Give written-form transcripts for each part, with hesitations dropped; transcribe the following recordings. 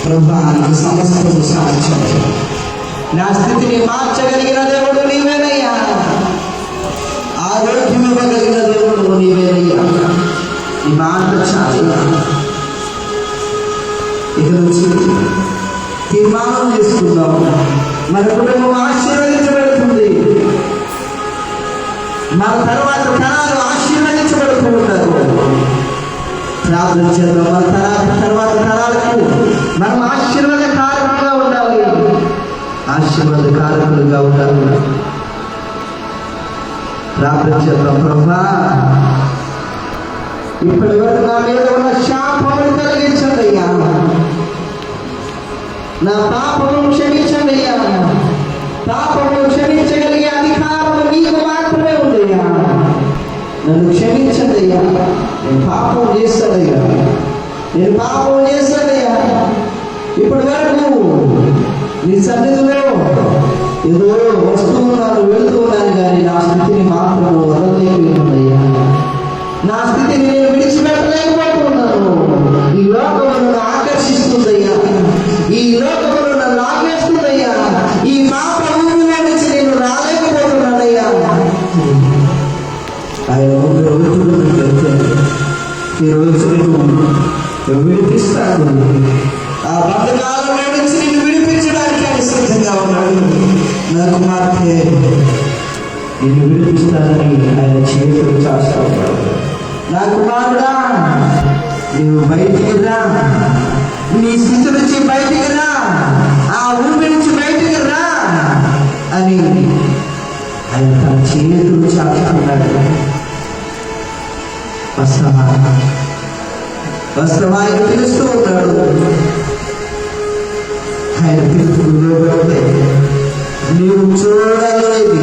ప్రభువా నాకు సమస్తము సాధ్యం. నా స్థితిని మార్చగలిగిన దేవుడు నీవేనయ్యా. ఆరోగ్యం ఇవ్వగలిగిన దేవుడు నీవేనయ్యా. ఈ మాట చాలు. ఇక నుంచి తీర్మానం చేసుకుందాం. మన కుటుంబం ఆశీర్వదించబడుతుంది. మన తర్వాత తరాలు ఆశీర్వదించబడుతూ ఉంటారు. ప్రార్థన చేద్దాం. మన తర్వాత తరాలకు మనం ఆశీర్వాదకారకులుగా ఉండాలి. ఆశీర్వాదకారకులుగా ఉండాలి. ప్రార్థన చేద్దాం. ప్రభువా, ఇప్పటి వరకు నా మీద ఉన్న శాపమును తొలగించండి అయ్యా. నా పాపము క్షమించండి అయ్యా. పాపము క్షమించగలిగే అధికారము నీకు మాత్రమే ఉందయ్యా. నన్ను క్షమించండి అయ్యా. నేను పాపం చేస్తానయ్యా. నేను పాపం చేస్తానయ్యా. ఇప్పటి వరకు నీ సన్నిధిలో ఏదో వస్తూ ఉన్నాను, వెళుతూ ఉన్నాను, కానీ నా స్థితిని మాత్రం వదలలేకపోయిందయ్యా. నా స్థితిని నేను విడిచిపెట్టలేకపోతున్నాను. ఈ లోకము నన్ను ఆకర్షిస్తుందయ్యా. ఈ లోకము నన్ను లాగేస్తుందయ్యా. ఈ పాప భూమిలో నుంచి నేను రాలేకపోతున్నానయ్యా. ఆయన ఈరోజు నేను విడిపిస్తాను. ఆ బంధకాల నుంచి నేను విడిపించడానికి ఆయన సిద్ధంగా ఉన్నాడు. నా కుమార్తె నిన్ను విడిపిస్తానని ఆయన చేతులు చేస్తా ఉన్నాడు. నా కుమారుడా, నువ్వు బయటికి రా. నీ స్థితి నుంచి బయటికి రా. ఆ ఊరి నుంచి బయటికి రా అని ఆయన తన చేతులు చాటుతున్నాడు. వస్తావా? వస్తావా? ఆయన పిలుస్తూ ఉన్నాడు. ఆయన పిలుపులో నీవు చూడలేదు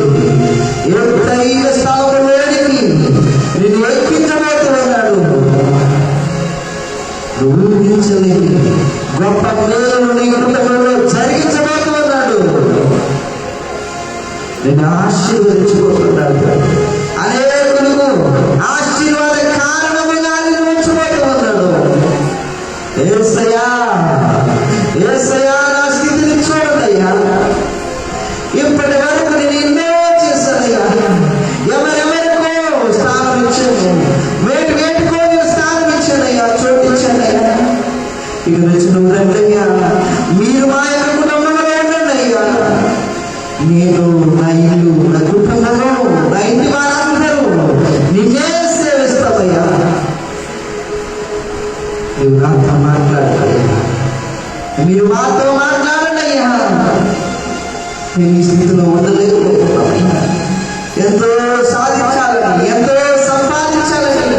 ఎత్తైన స్థావరంలోనికి నేను ఎక్కించబోతున్నాడు. నువ్వు ఊహించలేదు గొప్ప మేలు నీ కుటుంబంలో జరిగించబోతున్నాడు. నేను ఆశీర్వదించబోతున్నాడు. అనేకులకు ఆశీర్వాద కారణముగా నేను ఉంచబోతున్నాడు. యేసయ్యా, యేసయ్యా, నా స్థితిని చూడదయ్యా. ఇప్పటి వరకు నేను ఎన్నో చేశానయ్యా. ఎవరెవరికో స్థానం ఇచ్చాను, వేటుకో స్థానం ఇచ్చానయ్యా, చోటిచ్చానయ్యా. ఇక నుంచి నువ్వు రండయ్యా. మీరు మా యొక్క కుటుంబంలో ఉండండి అయ్యా. నేను, నా ఇల్లు, నా కుటుంబంలో, నా ఇంటి వారందరూ నిన్నే సేవిస్తామయ్యా. నువ్వు నాతో మాట్లాడతాయ్యా. మీరు మాతో మాట్లాడండి అయ్యా. నేను ఈ స్థితిలో ఉండలేకపోతున్నాను. ఎంతో సాధించాలని, ఎంతో సంపాదించాలని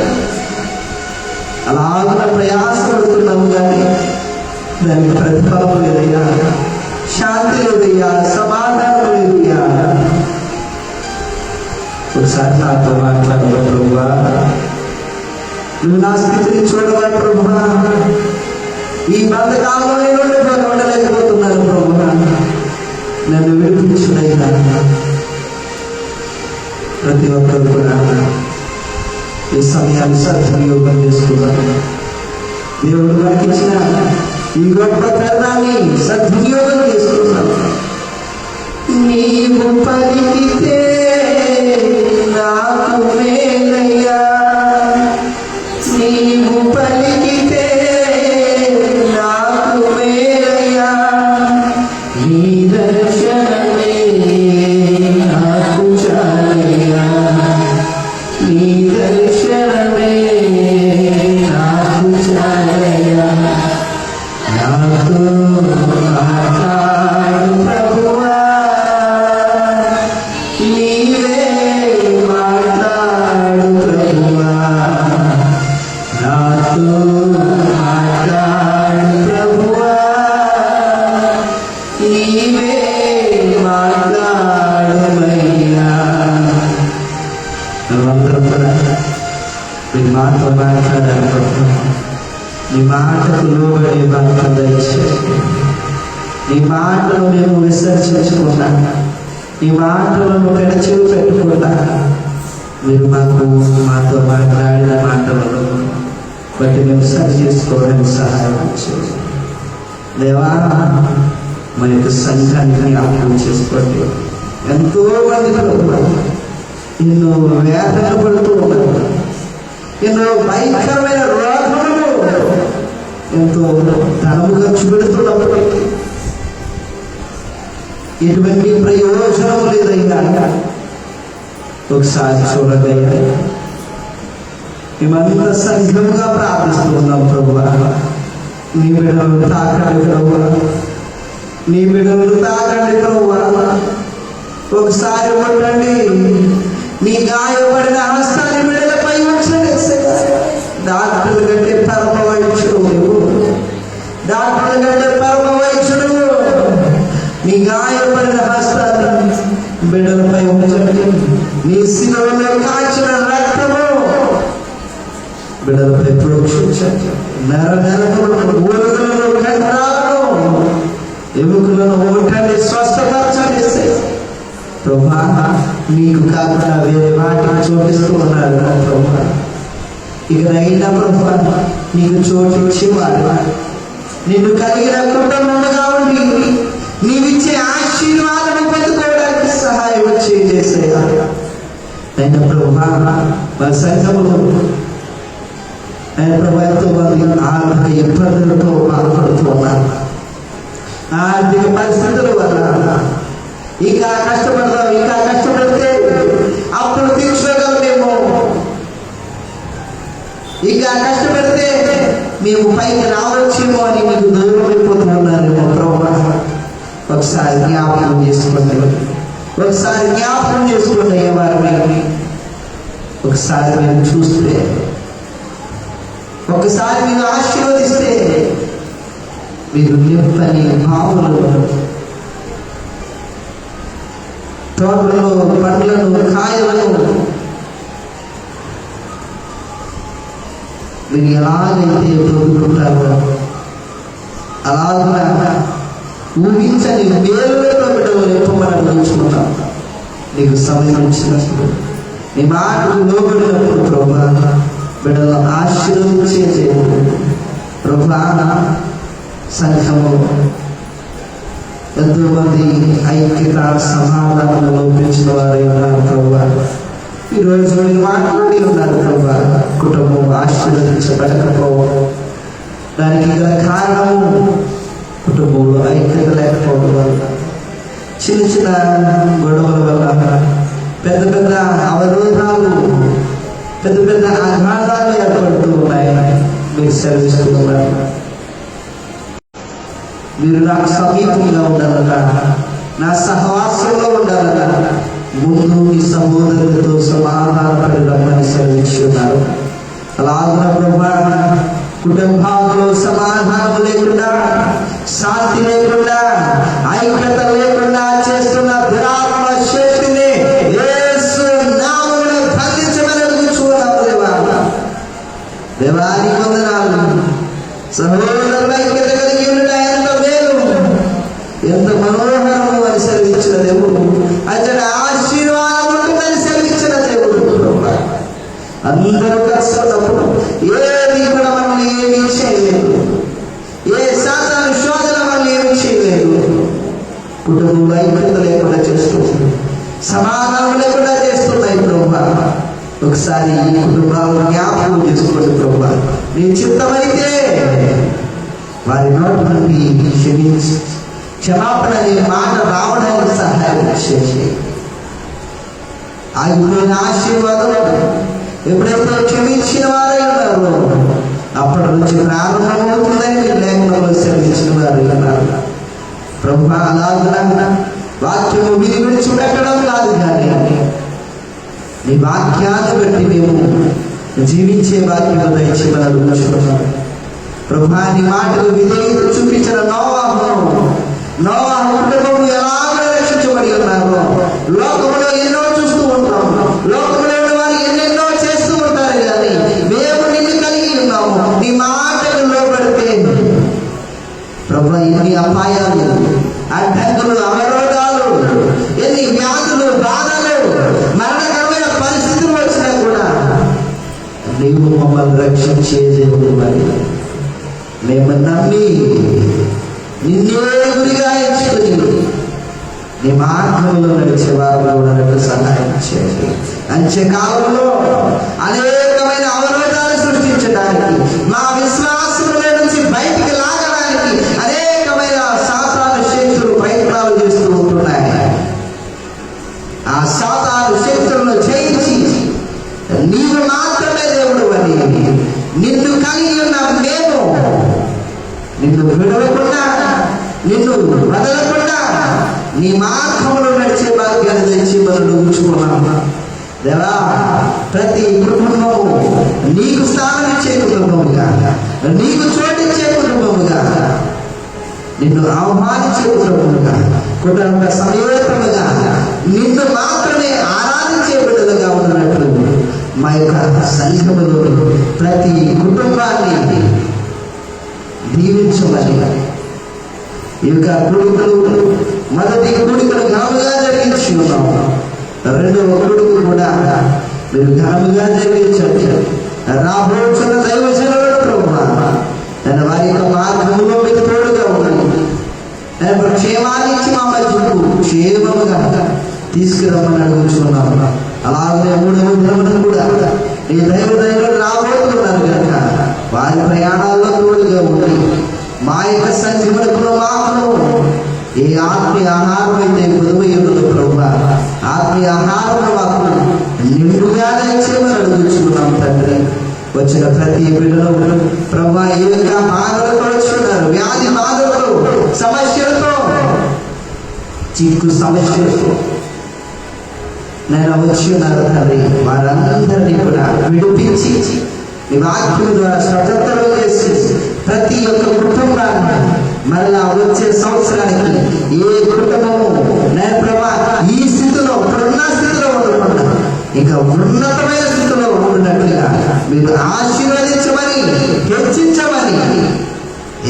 అలాగ ప్రయాసపడుతున్నాము, కానీ దానికి ప్రతిఫలం లేదయ్యా. శాంతి లేదయ్యా. సమాధానం లేదయ్యా. ఒకసారి నాతో మాట్లాడవా ప్రభువా? నువ్వు నా స్థితిని చూడవా ప్రభువా? ఈ బంధకాలంలో నేను ఉండలేకపోతున్నాను ప్రభువా. నన్ను విడిపించునైనా. ప్రతి ఒక్కరు కూడా ఈ సమయాన్ని సద్వినియోగం చేసుకున్నాను. దేవుడు మనకి ఇచ్చిన ఈ గొప్ప తరుణాన్ని సద్వినియోగం చేసుకున్నాను. నీవు పలికితే నాకు మేలయ్యా. నీవు పలికితే నాకు మేలయ్యా. నీ దర్శనమే నాకు చాలయ్యా. నీ దర్శనమే నాకు చాలయ్యా. నాతో మాట్లాడు ప్రభువా. నీవే మాట్లాడు ప్రభువా. నాతో మాట్లాడు ప్రభువా. నీవే మాట్లాడమయ్యా. మేమందరం కూడా నీ మాటతో మాట్లాడాలి ప్రభు. నీ మాటకు లోబడే భాగ్యం దయచేయండి. నీ మాటలు మేము విసర్జించకుండా, నీ మాటలను పెడచెవి పెట్టకుండా, మీరు మాతో మాట్లాడిన మాటలను బట్టి మేము సరి చేసుకోవడానికి సహాయం చేయండి. దేవా మా యొక్క సంఘాన్ని జ్ఞాపకం చేసుకోండి. ఎంతో మంది ఎన్నో వేదనలు పడుతూ ఉన్నారు, ఎన్నో భయంకరమైన రోగములు, ఎంతో ధనము ఖర్చు పెడుతున్నప్పటికీ ఎటువంటి ప్రయోజనం లేదయ్యా. ఒకసారి చూడగయ్యా, మేమంతా సంఘంగా ప్రార్థిస్తున్నాం ప్రభువా. నీ బిడ్డలను తాకండి ప్రభువా, నీ బిడ్డలను తాకండి ప్రభువా. ఒకసారి ఉండండి, నీ గాయపడిన హస్తాన్ని బిడ్డలపై ఉంచండి. డాక్టర్లు కంటే పరమ వైద్యుడు నువ్వు, డాక్టర్లు కంటే పరమ వైద్యుడు. నీ గాయపడిన హస్తాన్ని బిడ్డలపై ఉంచండి. నీ శిలువలో కాచిన రక్తము బిడ్డలపై ప్రోక్షించండి. ఊరులను కండరాలను ఎముకలను ఉంటండి, స్వస్థపరచండి ప్రభా. నీకు కాకుండా వేరే వాటిని చోటిస్తూ ఉన్నారు ప్రభా. ఇక అయినా ప్రభా నీకు చోటిచ్చేవాడు, నిన్ను కలిగిన కుటుంబముగా ఉండి నీవిచ్చే ఆశీర్వాదం పొందుకోవడానికి సహాయం చేసేయాలి. అయినా ప్రభా మా సంఘములో ఎంతో మంది ఆర్థిక ఇబ్బందులతో బాధపడుతూ ఉన్నారు. ఆర్థిక పరిస్థితుల వల్ల ఇంకా కష్టపడతాం, ఇంకా కష్టపడితే అప్పుడు తీర్చుకోగలమేమో, ఇంకా కష్టపడితే మేము పైకి రావచ్చేమో అని మీకు దూరం అయిపోతున్నారేమో ప్రభా. ఒకసారి జ్ఞాపకం చేసుకోండి, ఒకసారి జ్ఞాపకం చేసుకోండి అయ్యే వారిని. ఒకసారి మేము చూస్తే, ఒకసారి మీరు ఆశీర్వదిస్తే, మీరు నింపని భావులు తోటలను, పండ్లను, కాయలను మీరు ఎలాగైతే పొందుకుంటారో అలాగా ఊహించని మేలులో బిడ్డలు నింపమని నేర్చుకుంటాం. నీకు సమయం ఇచ్చినప్పుడు, నీ మాటకు లోబడినప్పుడు ప్రభా బిడ్డలు ఆశీర్వదించే దేవుడు ప్రభా. సంఘము ఎంతో మంది ఐక్యత సమాధానం లోపించిన వారై ఉన్నారు ప్రభా. ఈరోజు మీరు మాట్లాడి ఉన్నారు ప్రభా. కుటుంబం ఆశీర్వదించబడకపోవడం, దానికి గల కారణము కుటుంబంలో ఐక్యత లేకపోవడం వల్ల, చిన్న చిన్న గొడవల వల్ల, పెద్ద పెద్ద అవరోధాలు, పెద్ద పెద్ద ఆఘాతాలు ఏర్పడుతూ ఉన్నాయి. మీరు సెలవిస్తున్నారు, మీరు నాకు సమీపంగా ఉండాలన్నా, నా సహవాసంలో ఉండాలన్నా ముందు మీ సహోదరులతో సమాధానపడి రమ్మని సెలవిస్తున్నారు. అలాగే ప్రభా కుటుంబాల్లో సమాధానం లేకుండా, శాంతి లేకుండా, ఐక్యత లేకుండా చేస్తున్న దురాత్మ శక్తిని యేసు నామములో బంధించమని కూర్చున్నాము దేవా. దేవానికి వందనాలు. సహోదరుల ఐక్యత కలిగి ఉండటం ఎంత మేలు, ఎంత మనోహరము అని సెలవిచ్చిన దేవుడు. అతడి ఆశీర్వాదం ఉంటుందని సెలవిచ్చిన దేవుడు. అందరూ కష్టపడినప్పుడు ఏది కూడా మనల్ని ఏమీ చేయలేదు, ఏ సాతాను శోధన మనల్ని ఏమీ చేయలేదు. కుటుంబంలో ఐక్యత లేకుండా చేస్తుంది, సమాధానం లేకుండా చేస్తున్నాయి ప్రభా. ఒకసారి ఈ కుటుంబాలను జ్ఞాపకం చేసుకోండి ప్రభా. నీ చిత్తమైతే వారి నోటి నుండి క్షమించి క్షమాపణ అనే మాట రావడానికి సహాయం చేసి, ఆగిపోయిన ఆశీర్వాదం ఎప్పుడైతే క్షమించిన వారై ఉన్నారో అప్పటి నుంచి ప్రారంభమవుతుందని మీరు లేఖనంలో సెలవించిన వారు అన్నారు ప్రభా. అలాగా వాక్యము విని విడిచిపెట్టడం కాదు, కానీ నీ వాక్యాన్ని బట్టి మేము జీవించే వాక్యం దయచేయమని అడుగుతున్నాము ప్రభా. నీ మాటలు విధేయత చూపించిన నోవాహు కుటుంబము ఎలాగ రక్షించబడి ఉన్నారో లోకంలో ఎన్నో చూస్తూ ఉంటాం. లోకంలో వారు ఎన్నెన్నో చేస్తూ ఉంటారు, కానీ మేము నిన్ను కలిగి ఉన్నాము. నీ మాటలు లోబడితే ప్రభా ఎన్ని అపాయాలు, అడ్డంకులు, అవరోధాలు, ఎన్ని వ్యాధులు, బాధలు, మరణకరమైన పరిస్థితులు వచ్చినా కూడా నీవు మమ్మల్ని రక్షించే దేవుడు. మరి మేము నమ్మి నిన్నే గురిగా ఎంచుకొని నీ మార్గంలో నడిచే వారు కూడా సహాయం చేయండి. అంత్యకాలంలో అనేకమైన అవరోధాలు సృష్టించడానికి, మా విశ్వాసంలో నుంచి బయటికి లాగడానికి అనేకమైన సాతాను శక్తులు ప్రయత్నాలు చేస్తూ ఉంటున్నాయి. ఆ సాతాను శక్తులను జయించి నీవు మాత్రమే దేవుడు అని నిన్ను కలిగి ఉన్న మేము నిన్ను విడవకుండా, నిన్ను వదలకుండా నీ మార్గంలో నడిచే భాగ్యాన్ని తెచ్చి మనం ఉంచుకున్నాము. దేవా, ప్రతి కుటుంబము నీకు స్థానం ఇచ్చే కుటుంబముగా, నీకు చోటిచ్చే కుటుంబముగా, నిన్ను ఆహ్వానించే కుటుంబముగా, కుటుంబ సమేతముగా నిన్ను మాత్రమే ఆరాధించే బిడ్డలుగా ఉన్నట్లు మా యొక్క సంఘములో ప్రతి కుటుంబాన్ని దీవించమని, ఈ యొక్క కొడుకులు మొదటి కొడుకును ఘనముగా జరిగించి ఉన్నాము. రెండవ కొడుకు కూడా మీరు ఘనముగా జరిగించండి. రాబోతున్న దైవజనులను ప్రభువా, నేను వారి యొక్క మార్గంలో మీకు తోడుగా ఉన్నాను. నేను క్షేమాన్ని ఇచ్చి మా మధ్యకు క్షేమముగా తీసుకురమ్మని అడుగుతున్నాము. అలాగే మూడవ దినమును కూడా ఈ దైవజనులు రాబోతున్నారు కనుక వారి ప్రయాణాల్లో తోడుగా ఉండి మా యొక్క సంఘములకు మాత్రం ఏ ఆత్మీయ ఆహారం అయితే పొదువయ్యున్నదో ప్రభువా, ఆత్మీయ ఆహారం మాకు నిండుగానే ఇచ్చేమని అడుగుతున్నాం తండ్రి. వచ్చిన ప్రతి బిడ్డలు ప్రభువా ఏ యొక్క బాధలతో వచ్చున్నారు, వ్యాధి బాధలతో, సమస్యలతో, చిక్కు సమస్యలతో నేను వచ్చి ఉన్నారు తండ్రి. వారందరినీ కూడా విడిపించి ఈ వాక్యం ద్వారా స్వతంత్రం చేసి ప్రతి ఒక్క కుటుంబాన్ని మరలా వచ్చే సంవత్సరానికి ఏ కుటుంబము నేను ప్రభా ఈ స్థితిలో, ఇప్పుడున్న స్థితిలో ఉండకుండా ఇంకా ఉన్నతమైన స్థితిలో ఉన్నట్లుగా మీరు ఆశీర్వదించమని, హెచ్చించమని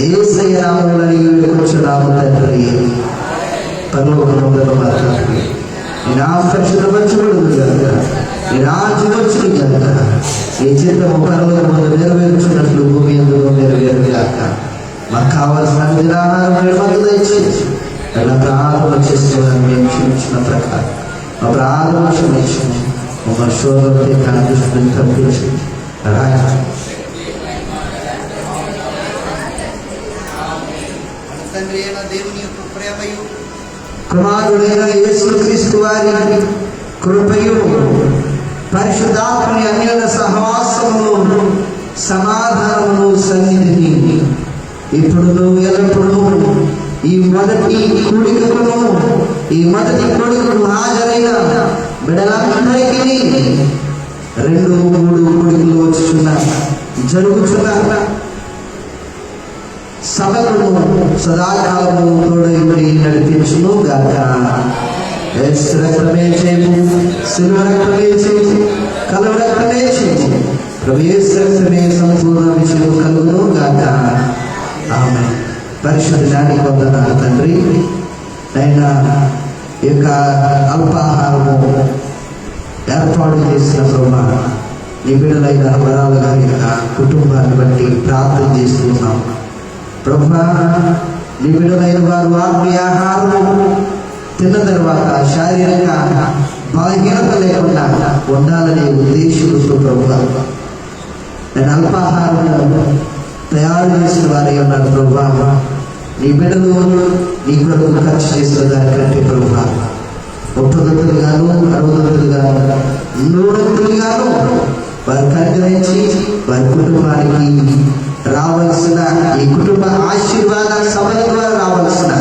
యేసయ్య నామములో వేడుకొంచున్నాము తండ్రి. పరలోకమందున్న మా తండ్రి, నీ నామం పరిశుద్ధపరచబడును గాక, నీ రాజ్యం వచ్చును గాక, నీ చిత్తము పరలోకమందు నెరవేర్చున్నట్లు భూమి యందు నెరవేరును గాక. మాకు కావాల్సిన ఆహారం మాకు దయచేసి అలా ప్రారంభం చేసుకోవాలని మేము క్షమించిన ప్రకారం మా ప్రారంభం క్షమించము. మమ్మల్ని శోధనతో కనిపిస్తుంది తప్పించి తండ్రి అయిన దేవుని యొక్క ప్రేమయు, కుమారుడైన యేసుక్రీస్తు వారి కృపయు, పరిశుద్ధాత్మని అన్యోన్య సహవాసమును, సమాధానమును, సన్నిధిని ఇప్పుడు ఎల్లప్పుడూ ఈ మొదటి కూడికను, ఈ మొదటి కొడుకును హాజరైన బిడ్డలందరికీ 2-3 కూడికలు వచ్చుచున్న జరుగుతున్న సభలను సదాకాలము తోడై నడిపించును గాక. యేసు రక్తమే చేయము, శిలువ రక్తమే చేయము, కలువ రక్తమే చేయము, ప్రభు యేసు రక్తమే సంపూర్ణ విషయం కలుగును గాక. ఆమె పరిశుద్ధానికి వందనాలు తండ్రి. అయినా ఈ యొక్క అల్పాహారము ఏర్పాటు చేసిన ప్రభా, నీ బిడ్డలైన వరాలు గారి కుటుంబాన్ని బట్టి ప్రార్థన చేస్తున్నాం ప్రభా. నీ బిడ్డలైన వారు ఆత్మీయ ఆహారము తిన్న తర్వాత శారీరక బలహీనత లేకుండా ఉండాలనే ఉద్దేశంతో ప్రభా నేను అల్పాహారము తయారు చేసిన వారి ఉన్నారు ప్రభా. నీ బిడ్డలు నీ కొరకు ఖర్చు చేసిన దానికంటే ప్రభా 30 60 100 వారికి అనుగ్రహించి వారి కుటుంబానికి రావాల్సిన ఈ కుటుంబ ఆశీర్వాద సమయం ద్వారా రావాల్సిన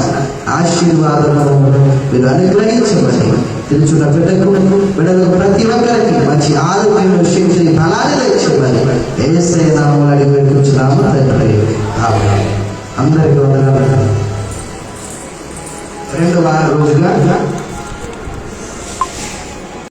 ఆశీర్వాదము మీరు అనుగ్రహించమని తెలుసున్న బిడ్డలకు ప్రతి ఒక్కరికి మంచి ఆరోగ్యం, శక్తిని, బలాన్ని తెచ్చమని యేసయ్య నామములో అడిగి పెట్టుకుంటున్నాము తండ్రి. అందరికీ వందనాలు. 2వ రోజుగా